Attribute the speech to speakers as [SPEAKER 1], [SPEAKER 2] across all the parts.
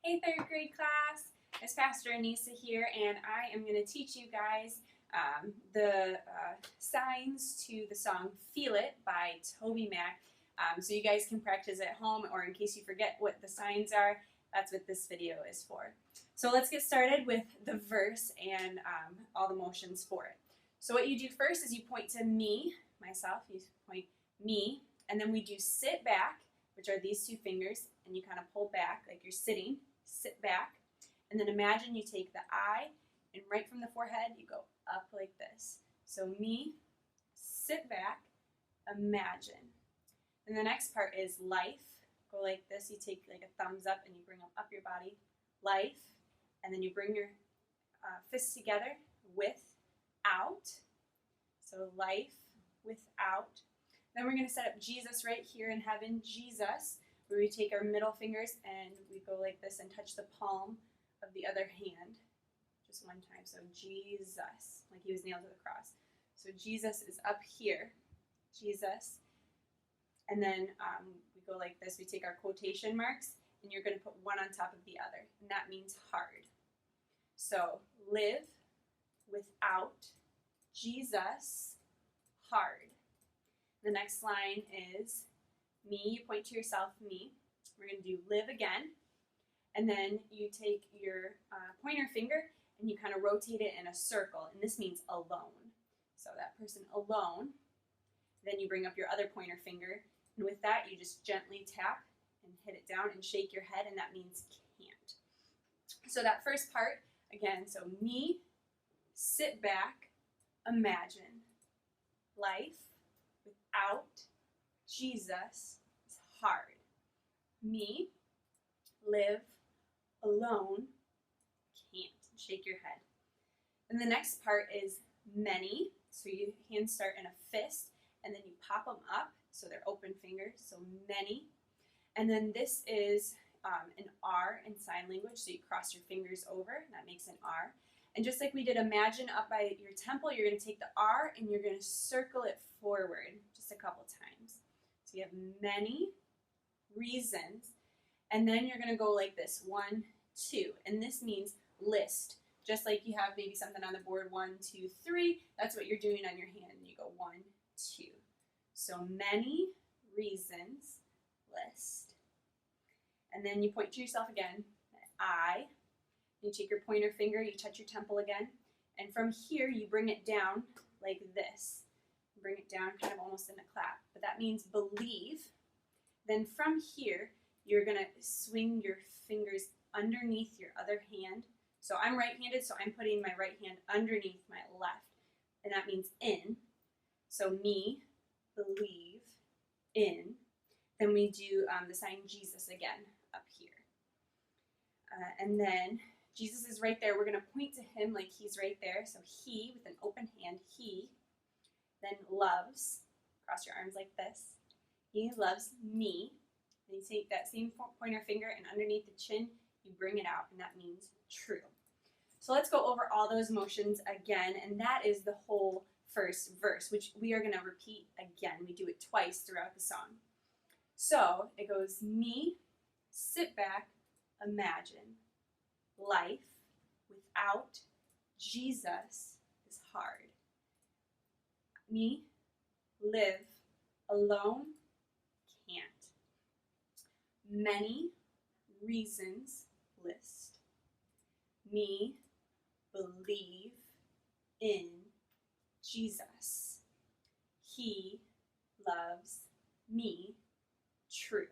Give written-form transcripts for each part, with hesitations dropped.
[SPEAKER 1] Hey, third grade class, it's Pastor Anissa here, and I am going to teach you guys the signs to the song Feel It by TobyMac, so you guys can practice at home, or in case you forget what the signs are, that's what this video is for. So let's get started with the verse and all the motions for it. So what you do first is you point to me, myself, you point me, and then we do sit back, which are these two fingers, and you kind of pull back like you're sitting, sit back, and then imagine you take the I, and right from the forehead you go up like this. So me, sit back, imagine. And the next part is life, go like this, you take like a thumbs up and you bring them up your body, life, and then you bring your fists together, without, so life, without. Then we're going to set up Jesus right here in heaven, Jesus, where we take our middle fingers and we go like this and touch the palm of the other hand just one time. So Jesus, like he was nailed to the cross. So Jesus is up here, Jesus. And then we go like this, we take our quotation marks and you're going to put one on top of the other, and that means hard. So live without Jesus, hard. The next line is me, you point to yourself, me. We're going to do live again, and then you take your pointer finger and you kind of rotate it in a circle, and this means alone. So that person alone. Then you bring up your other pointer finger, and with that you just gently tap and hit it down and shake your head, and that means can't. So that first part, again, so me, sit back, imagine, life, without Jesus is hard. Me, live, alone, can't. Shake your head. And the next part is many. So your hands start in a fist, and then you pop them up, so they're open fingers, so many. And then this is an R in sign language, so you cross your fingers over, and that makes an R. And just like we did imagine up by your temple, you're going to take the R and you're going to circle it forward just a couple times. So you have many reasons, and then you're going to go like this, 1, 2, and this means list. Just like you have maybe something on the board, 1, 2, 3, that's what you're doing on your hand, and you go 1, 2. So many reasons, list. And then you point to yourself again, I. You take your pointer finger, you touch your temple again, and from here you bring it down like this. Bring it down kind of almost in a clap, but that means believe. Then from here, you're going to swing your fingers underneath your other hand. So I'm right-handed, so I'm putting my right hand underneath my left, and that means in. So me, believe, in. Then we do the sign Jesus again up here. And then Jesus is right there. We're going to point to him like he's right there. So he, with an open hand, he. Then loves, cross your arms like this. He loves me. Then you take that same pointer finger and underneath the chin, you bring it out, and that means true. So let's go over all those motions again, and that is the whole first verse, which we are going to repeat again. We do it twice throughout the song. So it goes me, sit back, imagine, life without Jesus is hard. Me, live, alone, can't. Many reasons, list. Me, believe in Jesus. He loves me, true.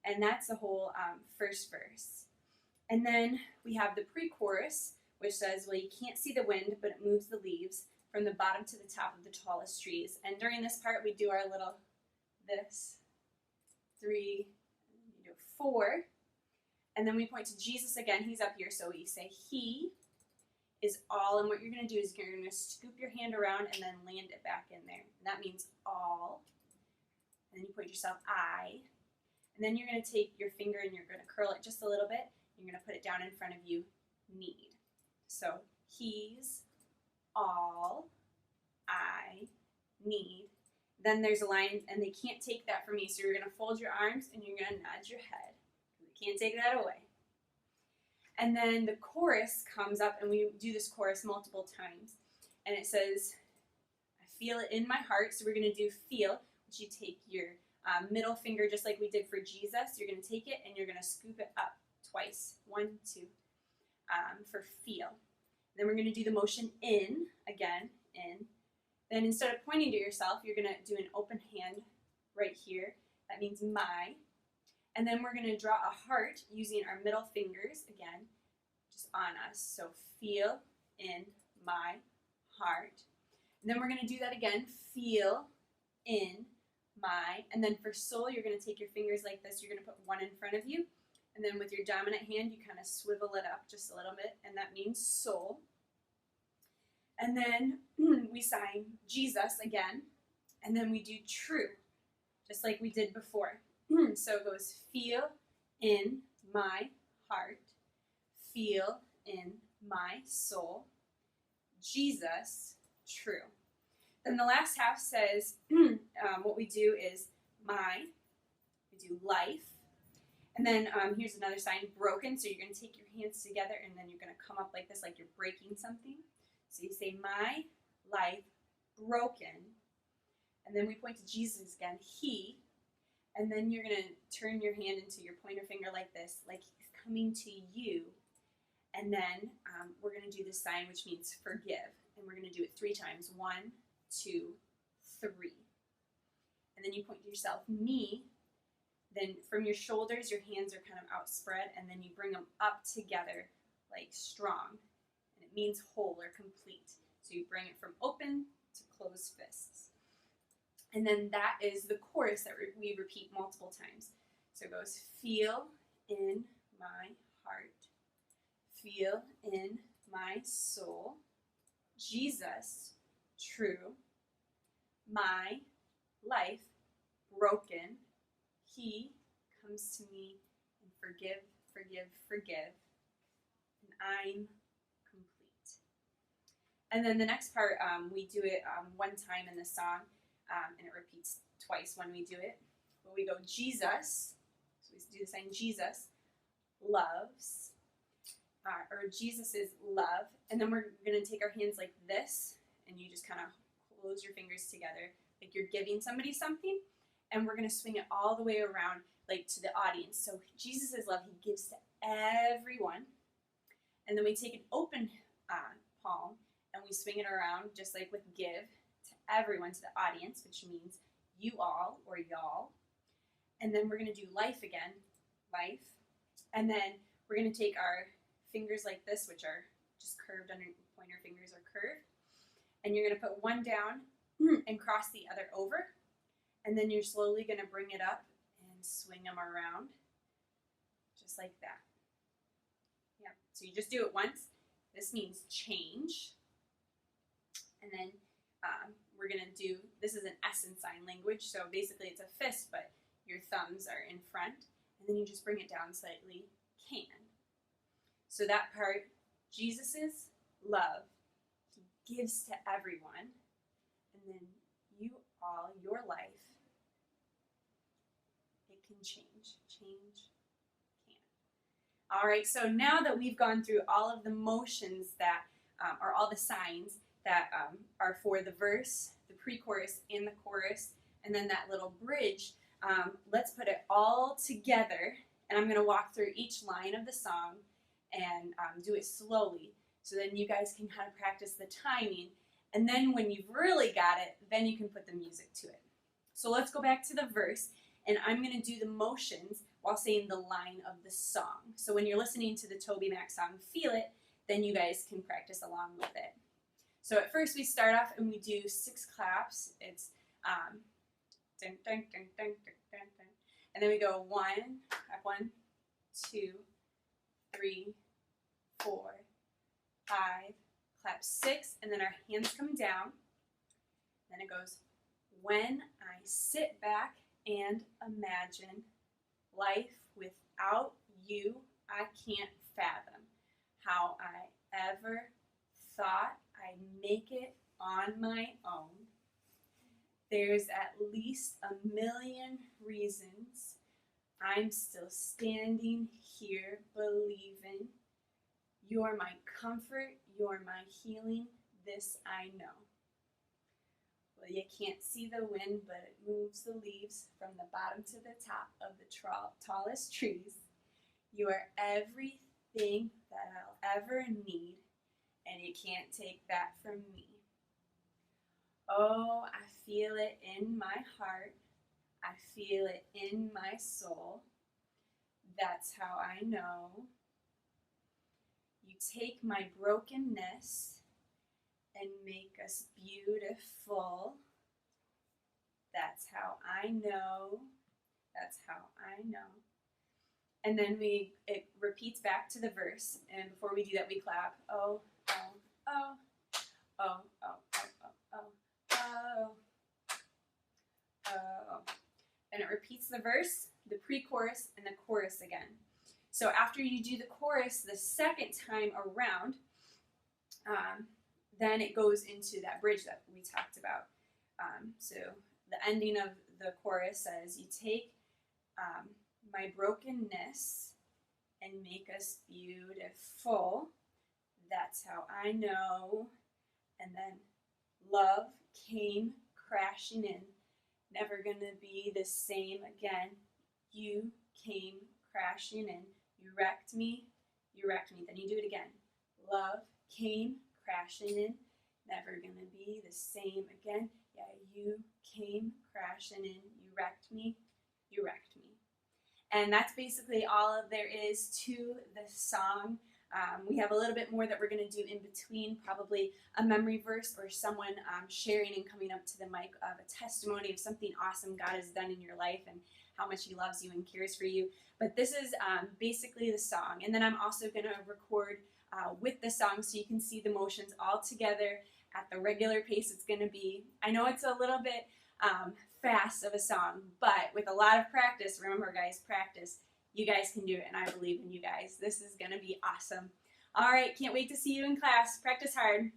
[SPEAKER 1] And that's the whole first verse. And then we have the pre-chorus, which says, well, you can't see the wind, but it moves the leaves from the bottom to the top of the tallest trees. And during this part, we do our little this, 3, you do 4. And then we point to Jesus again. He's up here, so we say he is all. And what you're going to do is you're going to scoop your hand around and then land it back in there. And that means all. And then you point yourself, I. And then you're going to take your finger and you're going to curl it just a little bit. You're going to put it down in front of you, need. So he's all I need. Then there's a line, and they can't take that from you, so you're going to fold your arms and you're going to nod your head. They can't take that away. And then the chorus comes up, and we do this chorus multiple times. And it says, I feel it in my heart. So we're going to do feel, which you take your middle finger, just like we did for Jesus. You're going to take it, and you're going to scoop it up twice. 1, 2, for feel. Then we're going to do the motion in, again, in. Then instead of pointing to yourself, you're going to do an open hand right here. That means my. And then we're going to draw a heart using our middle fingers, again, just on us. So feel in my heart. And then we're going to do that again, feel in my. And then for soul, you're going to take your fingers like this. You're going to put one in front of you. And then with your dominant hand, you kind of swivel it up just a little bit, and that means soul. And then we sign Jesus again, and then we do true, just like we did before. So it goes feel in my heart, feel in my soul, Jesus, true. Then the last half says, what we do is my, we do life. And then here's another sign, broken. So you're going to take your hands together, and then you're going to come up like this, like you're breaking something. So you say, my life broken. And then we point to Jesus again, he. And then you're going to turn your hand into your pointer finger like this, like he's coming to you. And then we're going to do this sign, which means forgive. And we're going to do it 3 times. 1, 2, 3. And then you point to yourself, me. Then from your shoulders, your hands are kind of outspread, and then you bring them up together like strong. And it means whole or complete. So you bring it from open to closed fists. And then that is the chorus that we repeat multiple times. So it goes, feel in my heart, feel in my soul, Jesus, true, my life, broken, he comes to me and forgive, forgive, forgive, and I'm complete. And then the next part, we do it one time in the song, and it repeats twice when we do it. But we go, Jesus, so we do the sign, Jesus loves, or Jesus is love, and then we're going to take our hands like this, and you just kind of close your fingers together, like you're giving somebody something. And we're going to swing it all the way around, like to the audience. So Jesus is love. He gives to everyone. And then we take an open palm and we swing it around, just like with give, to everyone, to the audience, which means you all or y'all. And then we're going to do life again, life. And then we're going to take our fingers like this, which are just curved under, pointer fingers are curved. And you're going to put one down and cross the other over. And then you're slowly going to bring it up and swing them around, just like that. Yep. So you just do it once. This means change. And then we're going to do, this is an S in sign language, so basically it's a fist, but your thumbs are in front. And then you just bring it down slightly, can. So that part, Jesus' love, he gives to everyone. And then you all, your life, can change can. All right, so now that we've gone through all of the motions that are all the signs that are for the verse, the pre-chorus, and the chorus, and then that little bridge, let's put it all together, and I'm going to walk through each line of the song and do it slowly, so then you guys can kind of practice the timing, and then when you've really got it, then you can put the music to it. So let's go back to the verse. And I'm going to do the motions while saying the line of the song. So when you're listening to the TobyMac song, Feel It, then you guys can practice along with it. So at first we start off and we do 6 claps. It's dun, dun, dun, dun, dun, dun, dun. And then we go 1, clap 1, 2, 3, 4, 5, clap 6, and then our hands come down. Then it goes, when I sit back and imagine life without you, I can't fathom how I ever thought I'd make it on my own. There's at least a million reasons I'm still standing here believing You're my comfort, you're my healing, this I know. Well, you can't see the wind, but it moves the leaves from the bottom to the top of the tallest trees. You are everything that I'll ever need, and you can't take that from me. Oh, I feel it in my heart. I feel it in my soul. That's how I know. You take my brokenness and make us beautiful. That's how I know. That's how I know. And then it repeats back to the verse, and before we do that, we clap. Oh, oh, oh, oh, oh, oh, oh, oh, oh. And it repeats the verse, the pre-chorus, and the chorus again. So after you do the chorus the second time around, then it goes into that bridge that we talked about. So the ending of the chorus says, you take my brokenness and make us beautiful. That's how I know. And then love came crashing in. Never gonna be the same again. You came crashing in. You wrecked me. You wrecked me. Then you do it again. Love came crashing in. Never gonna be the same again. Yeah, you came crashing in. You wrecked me. You wrecked me. And that's basically all there is to the song. We have a little bit more that we're going to do in between, probably a memory verse or someone sharing and coming up to the mic of a testimony of something awesome God has done in your life and how much He loves you and cares for you. But this is basically the song. And then I'm also going to record with the song so you can see the motions all together at the regular pace it's going to be. I know it's a little bit fast of a song, but with a lot of practice, remember guys, practice, you guys can do it, and I believe in you guys. This is going to be awesome. All right, can't wait to see you in class. Practice hard.